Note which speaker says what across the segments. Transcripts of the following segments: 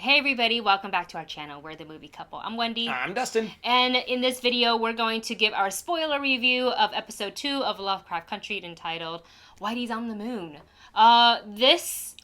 Speaker 1: Hey everybody, welcome back to our channel. We're the Movie Couple. I'm Wendy.
Speaker 2: I'm Dustin.
Speaker 1: And in this video, we're going to give our spoiler review of episode 2 of Lovecraft Country entitled Whitey's on the Moon. This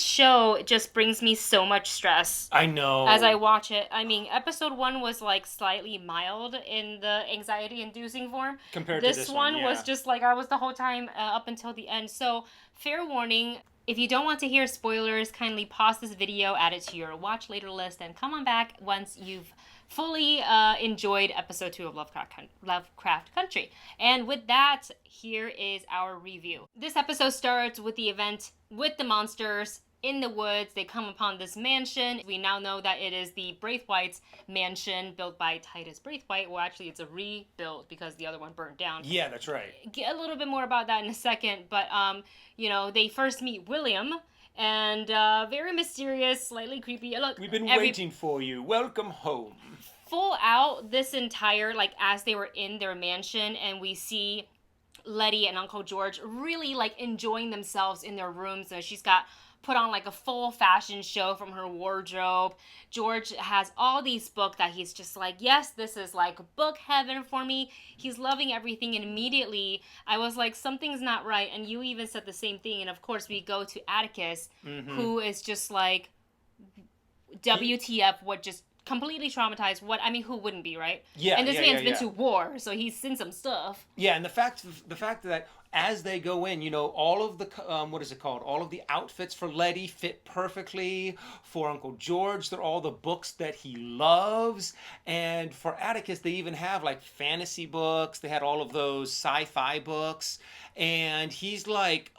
Speaker 1: show just brings me so much stress.
Speaker 2: I know.
Speaker 1: As I watch it. I mean, episode 1 was like slightly mild in the anxiety-inducing form.
Speaker 2: Compared to this one, yeah.
Speaker 1: was just like I was the whole time up until the end. So, fair warning. If you don't want to hear spoilers, kindly pause this video, add it to your watch later list, and come on back once you've fully enjoyed episode 2 of Lovecraft Country. And with that, here is our review. This episode starts with the event with the monsters in the woods. They come upon this mansion. We now know that it is the Braithwaite's mansion built by Titus Braithwaite. Well, actually, it's a rebuild because the other one burnt down.
Speaker 2: Yeah, that's right.
Speaker 1: Get a little bit more about that in a second, but they first meet William, and very mysterious, slightly creepy. Look,
Speaker 2: we've been waiting for you. Welcome home.
Speaker 1: Full out this entire, as they were in their mansion, and we see Letty and Uncle George really enjoying themselves in their rooms. So she's got put on a full fashion show from her wardrobe. George has all these books that he's just yes, this is book heaven for me. He's loving everything, and immediately I was like, something's not right. And you even said the same thing. And of course we go to Atticus, who is just WTF, what just completely traumatized. Who wouldn't be, right?
Speaker 2: Yeah.
Speaker 1: And this man's been to war, so he's seen some stuff.
Speaker 2: Yeah, and the fact that as they go in, all of the all of the outfits for Letty fit perfectly. For Uncle George, they're all the books that he loves, and for Atticus, they even have fantasy books. They had all of those sci-fi books, and he's like,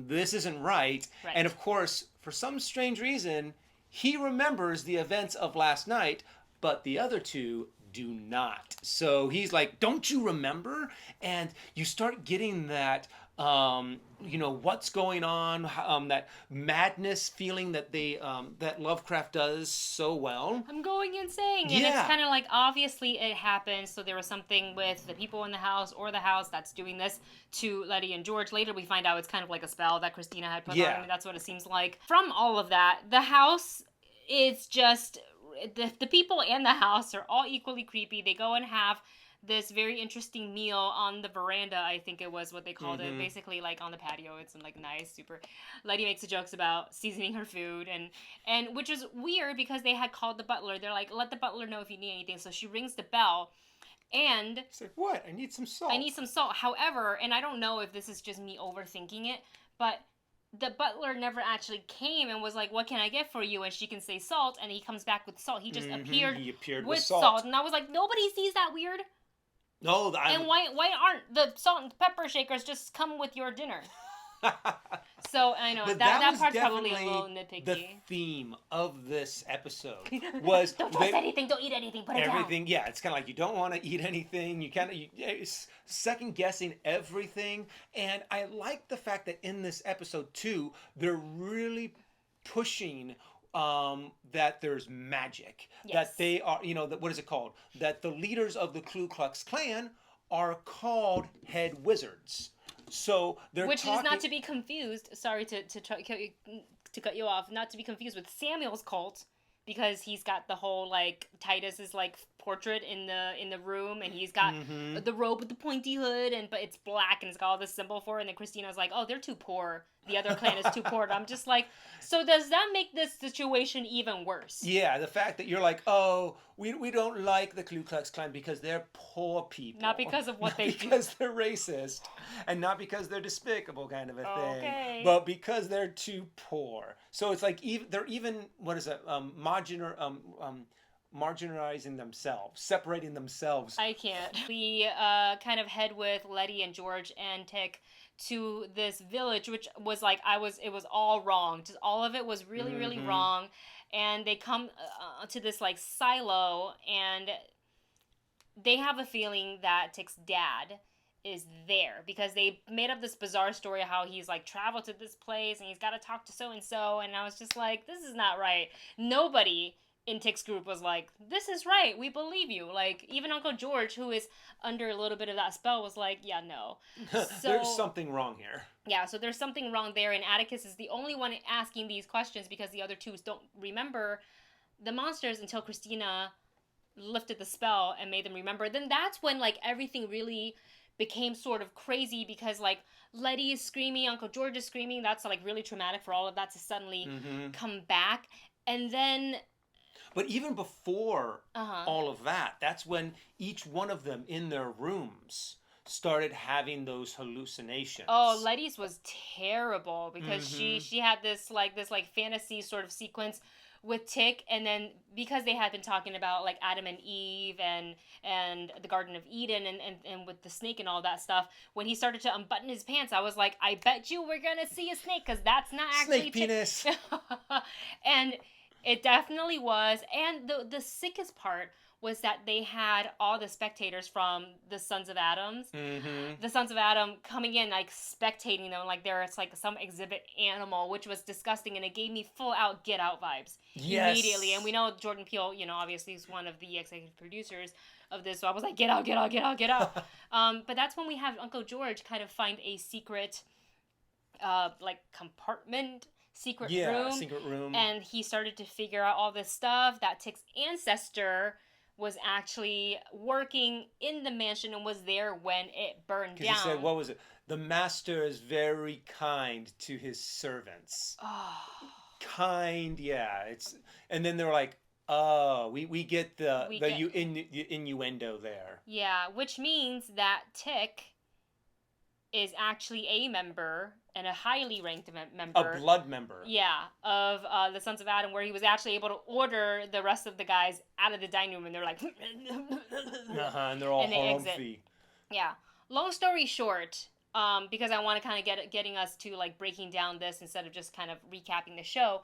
Speaker 2: this isn't right. And of course, for some strange reason, he remembers the events of last night, but the other two do not. So he's like, don't you remember? And you start getting that, what's going on, that madness feeling that that Lovecraft does so well.
Speaker 1: I'm going insane. And it's kind of obviously it happened. So there was something with the people in the house or the house that's doing this to Letty and George. Later we find out it's kind of like a spell that Christina had put on. I mean, that's what it seems like. From all of that, the house is just... The people in the house are all equally creepy. They go and have this very interesting meal on the veranda, I think it was what they called it. Basically, on the patio. It's nice, super... Letty makes the jokes about seasoning her food, and which is weird because they had called the butler. They're like, let the butler know if you need anything. So she rings the bell, and...
Speaker 2: It's like, what? I need some salt.
Speaker 1: I need some salt. However, and I don't know if this is just me overthinking it, but... the butler never actually came and was like, what can I get for you? And she can say salt, and he comes back with salt. He just appeared with salt. And I was like, nobody sees that weird?
Speaker 2: No.
Speaker 1: And why aren't the salt and pepper shakers just come with your dinner? So, I know, that part's probably a little nitpicky.
Speaker 2: The theme of this episode was...
Speaker 1: don't trust anything, don't eat anything, put it down.
Speaker 2: Yeah, it's kind of you don't want to eat anything. You kind of... second-guessing everything. And I like the fact that in this episode, too, they're really pushing... that there's magic.
Speaker 1: Yes.
Speaker 2: That they are, what is it called? That the leaders of the Ku Klux Klan are called head wizards. So they're
Speaker 1: Which is not to be confused. Sorry to cut you off. Not to be confused with Samuel's cult, because he's got the whole Titus's portrait in the room, and he's got the robe with the pointy hood, but it's black and it's got all this symbol for it. And then Christina's like, oh, they're too poor. The other clan is too poor. And I'm just like, so does that make this situation even worse?
Speaker 2: Yeah, the fact that you're like, oh, we don't like the Ku Klux Klan because they're poor people.
Speaker 1: Not because of what they do.
Speaker 2: Because they're racist, and not because they're despicable kind of a thing.
Speaker 1: Okay.
Speaker 2: But because they're too poor. So it's they're even, marginalizing themselves, separating themselves.
Speaker 1: I can't. We kind of head with Letty and George and Tick to this village, which was it was all wrong. Just all of it was really, really wrong. And they come to this silo, and they have a feeling that Tick's dad is there because they made up this bizarre story of how he's traveled to this place and he's got to talk to so-and-so. And I was just like, this is not right. Nobody in Tick's group was like, this is right, we believe you. Even Uncle George, who is under a little bit of that spell, was like, yeah, no.
Speaker 2: So, there's something wrong here.
Speaker 1: Yeah, so there's something wrong there, and Atticus is the only one asking these questions because the other two don't remember the monsters until Christina lifted the spell and made them remember. Then that's when like everything really became sort of crazy because like Letty is screaming, Uncle George is screaming. That's like really traumatic for all of that to suddenly come back. And then
Speaker 2: but even before all of that, that's when each one of them in their rooms started having those hallucinations.
Speaker 1: Oh, Letty's was terrible because she had this fantasy sort of sequence with Tick, and then because they had been talking about like Adam and Eve and the Garden of Eden and with the snake and all that stuff, when he started to unbutton his pants, I was like, I bet you we're gonna see a snake because that's not actually
Speaker 2: snake penis.
Speaker 1: And it definitely was. And the sickest part was that they had all the spectators from the Sons of Adam, the Sons of Adam coming in, like spectating them, like it's like some exhibit animal, which was disgusting, and it gave me full out Get Out vibes immediately. And we know Jordan Peele, obviously is one of the executive producers of this, so I was like, Get Out, Get Out, Get Out, Get Out. But that's when we have Uncle George kind of find a secret, compartment. Secret room, and he started to figure out all this stuff that Tick's ancestor was actually working in the mansion and was there when it burned down.
Speaker 2: Because he said, what was it? The master is very kind to his servants.
Speaker 1: Oh.
Speaker 2: Kind, yeah. And then they're like, oh, we get the innuendo there.
Speaker 1: Yeah, which means that Tick is actually a member and a highly ranked member.
Speaker 2: A blood member.
Speaker 1: Yeah, of the Sons of Adam, where he was actually able to order the rest of the guys out of the dining room, and they're like...
Speaker 2: and they're all and they exit.
Speaker 1: Yeah. Long story short, because I want to kind of getting us to like breaking down this instead of just kind of recapping the show...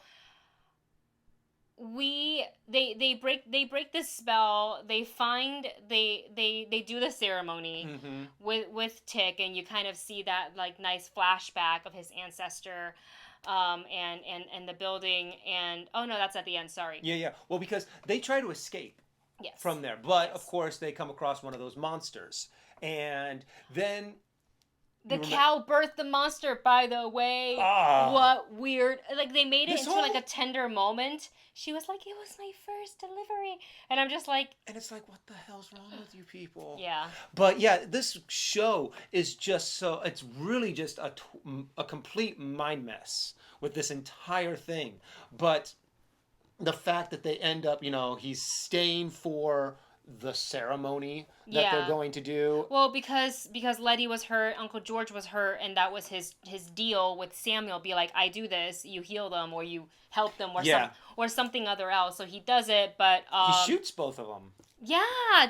Speaker 1: They break this spell. They do the ceremony with Tick, and you kind of see that like nice flashback of his ancestor, and the building, and oh no, that's at the end. Sorry.
Speaker 2: Yeah. Well, because they try to escape from there, but of course they come across one of those monsters, and then.
Speaker 1: The cow birthed the monster, by the way. What weird. Like, they made it into, like, a tender moment. She was like, it was my first delivery. And I'm just like...
Speaker 2: And it's like, what the hell's wrong with you people?
Speaker 1: Yeah.
Speaker 2: But, yeah, this show is just so... It's really just a complete mind mess with this entire thing. But the fact that they end up, he's staying for... the ceremony that they're going to do.
Speaker 1: Well, because Letty was hurt, Uncle George was hurt, and that was his deal with Samuel. Be like, I do this, you heal them, or you help them, or something other else. So he does it, but
Speaker 2: he shoots both of them.
Speaker 1: Yeah,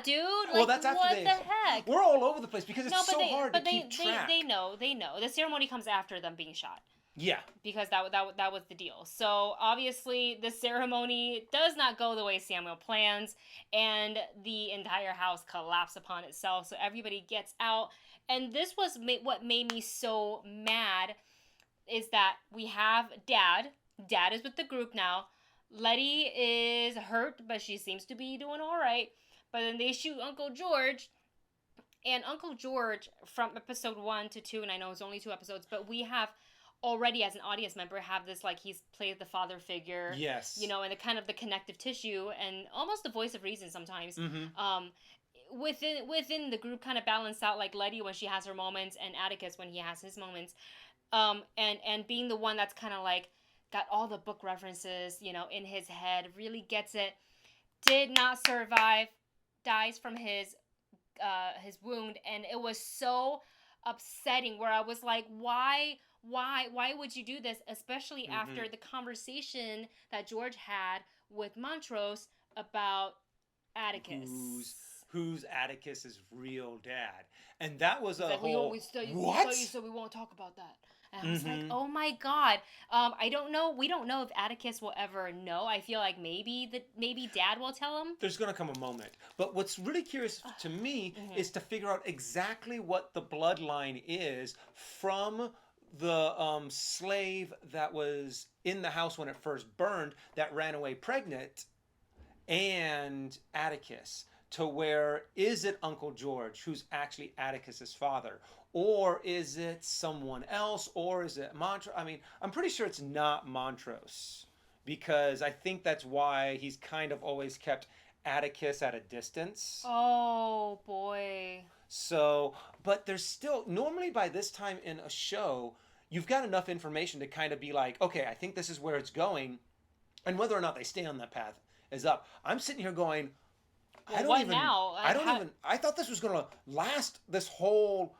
Speaker 1: dude.
Speaker 2: Well, that's after
Speaker 1: what the heck?
Speaker 2: We're all over the place because it's so hard to keep track.
Speaker 1: They know. The ceremony comes after them being shot.
Speaker 2: Yeah.
Speaker 1: Because that was the deal. So, obviously, the ceremony does not go the way Samuel plans, and the entire house collapses upon itself, so everybody gets out. And this was what made me so mad, is that we have Dad. Dad is with the group now. Letty is hurt, but she seems to be doing all right. But then they shoot Uncle George. And Uncle George, from episode 1 to 2, and I know it's only 2 episodes, but we have... already as an audience member have this, like, he's played the father figure.
Speaker 2: Yes.
Speaker 1: And the kind of the connective tissue and almost the voice of reason sometimes. Within the group kind of balance out, like, Letty when she has her moments and Atticus when he has his moments. And being the one that's kind of, like, got all the book references, in his head, really gets it. Did not survive. Dies from his wound. And it was so upsetting where I was like, why would you do this, especially after the conversation that George had with Montrose about Atticus?
Speaker 2: Who's Atticus's real dad? And that was a whole...
Speaker 1: What? You said we won't talk about that. And I was like, oh my God. I don't know. We don't know if Atticus will ever know. I feel like maybe Dad will tell him.
Speaker 2: There's going to come a moment. But what's really curious to me is to figure out exactly what the bloodline is from... the slave that was in the house when it first burned that ran away pregnant and Atticus, to where is it Uncle George who's actually Atticus's father, or is it someone else, or is it Montrose? I mean, I'm pretty sure it's not Montrose, because I think that's why he's kind of always kept Atticus at a distance.
Speaker 1: Oh boy.
Speaker 2: So, but there's still, normally by this time in a show, you've got enough information to kind of be like, okay, I think this is where it's going, and whether or not they stay on that path is up. I'm sitting here going,
Speaker 1: Well,
Speaker 2: I don't
Speaker 1: what
Speaker 2: even,
Speaker 1: now?
Speaker 2: I don't even, I thought this was going to last, this whole,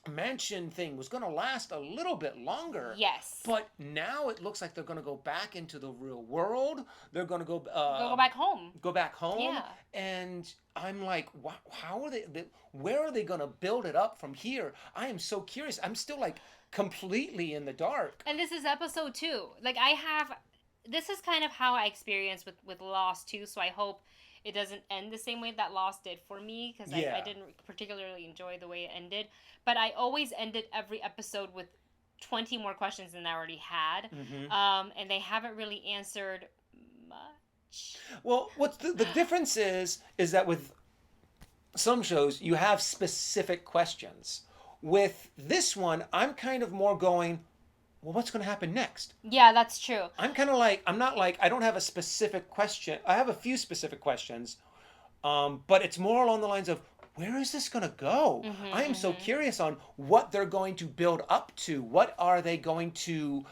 Speaker 2: mansion thing was going to last a little bit longer.
Speaker 1: Yes.
Speaker 2: But now it looks like they're going to go back into the real world. They're going to go
Speaker 1: go back home.
Speaker 2: Go back home.
Speaker 1: Yeah.
Speaker 2: And I'm like, how are they, where are they going to build it up from here? I am so curious. I'm still like completely in the dark.
Speaker 1: And this is episode 2. Like this is kind of how I experienced with Lost too, so I hope it doesn't end the same way that Lost did for me, because I didn't particularly enjoy the way it ended. But I always ended every episode with 20 more questions than I already had. Mm-hmm. And they haven't really answered much.
Speaker 2: Well, what's the difference is that with some shows, you have specific questions. With this one, I'm kind of more going, well, what's going to happen next?
Speaker 1: Yeah, that's true.
Speaker 2: I'm kind of like, I don't have a specific question. I have a few specific questions, but it's more along the lines of, where is this going to go? Mm-hmm, I am so curious on what they're going to build up to. What are they going to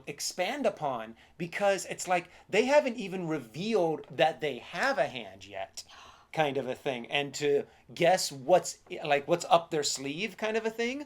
Speaker 2: expand upon? Because it's like they haven't even revealed that they have a hand yet, kind of a thing. And to guess what's up their sleeve, kind of a thing.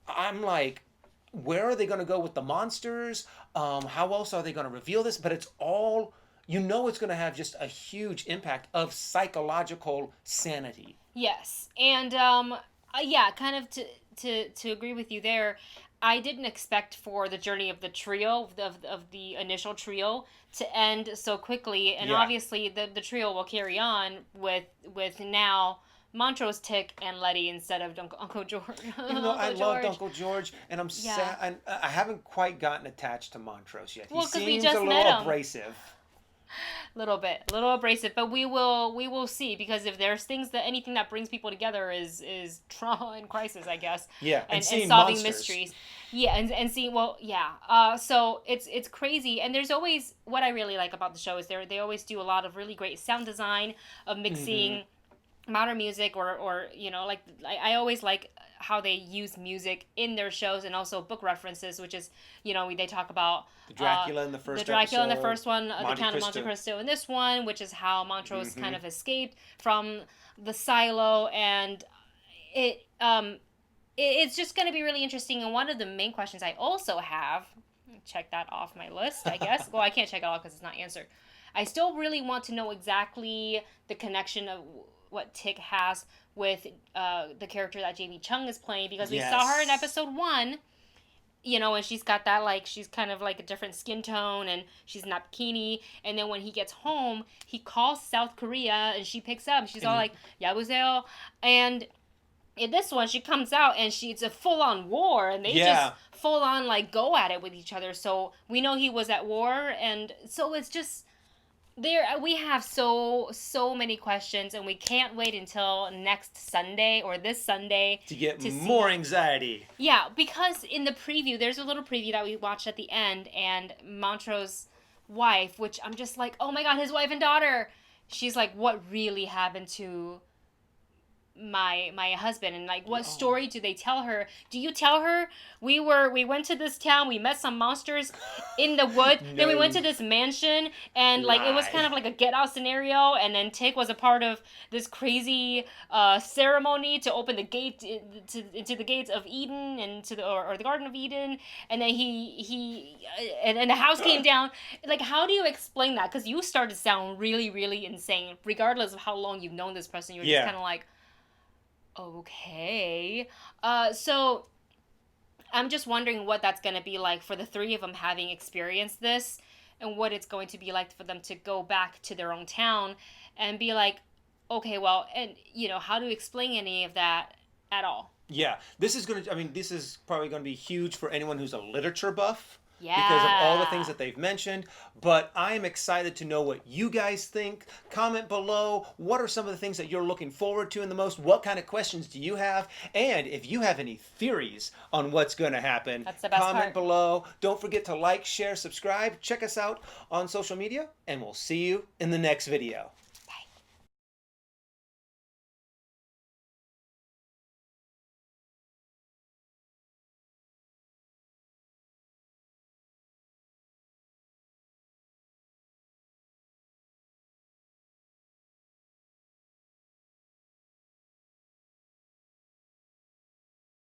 Speaker 2: I'm like, where are they going to go with the monsters? How else are they going to reveal this? But it's all, it's going to have just a huge impact of psychological sanity.
Speaker 1: Yes. And kind of to agree with you there, I didn't expect for the journey of the trio, of the initial trio, to end so quickly. And obviously the trio will carry on with now Montrose, Tick, and Letty instead of Uncle George.
Speaker 2: Even though I loved Uncle George, and I'm sad, and I haven't quite gotten attached to Montrose yet. He seems a little abrasive.
Speaker 1: Little abrasive, but we will see, because if there's anything that brings people together is trauma and crisis, I guess.
Speaker 2: Yeah,
Speaker 1: and
Speaker 2: solving
Speaker 1: monsters. Mysteries. Yeah, and seeing, so it's crazy. And there's always, what I really like about the show is they always do a lot of really great sound design of mixing modern music or I always like how they use music in their shows, and also book references, which is they talk about
Speaker 2: the Dracula in the first
Speaker 1: in the first one, the Count of Monte Cristo in this one, which is how Montrose kind of escaped from the silo, and it's just going to be really interesting. And one of the main questions I also have, check that off my list, I guess. Well, I can't check it off because it's not answered. I still really want to know exactly the connection of what Tick has with the character that Jamie Chung is playing, because we saw her in episode 1, and she's got that, she's kind of like a different skin tone, and she's in that bikini, and then when he gets home, he calls South Korea, and she picks up, and she's all like, "Yabuseo," and in this one, she comes out, and it's a full-on war, and they just full-on, go at it with each other, so we know he was at war, and so it's just... we have so many questions, and we can't wait until next Sunday or this Sunday
Speaker 2: to get more anxiety.
Speaker 1: Yeah, because in the preview, there's a little preview that we watched at the end, and Montrose's wife, which I'm just like, oh my god, his wife and daughter. She's like, what really happened to my husband, and what story do they tell her? Do you tell her we went to this town, we met some monsters in the wood, then we went to this mansion, and it was kind of like a get out scenario, and then Tick was a part of this crazy ceremony to open the gate into the gates of Eden and to the Garden of Eden, and then and the house came down. How do you explain that? Because you start to sound really, really insane, regardless of how long you've known this person. You're just kind of like, okay. So I'm just wondering what that's going to be like for the three of them having experienced this, and what it's going to be like for them to go back to their own town and be like, okay, well, and how to explain any of that at all.
Speaker 2: Yeah, this is probably going to be huge for anyone who's a literature buff. because of all the things that they've mentioned. But I'm excited to know what you guys think. Comment below. What are some of the things that you're looking forward to in the most? What kind of questions do you have? And if you have any theories on what's going to happen,
Speaker 1: that's the best
Speaker 2: comment below. Don't forget to like, share, subscribe. Check us out on social media, and we'll see you in the next video.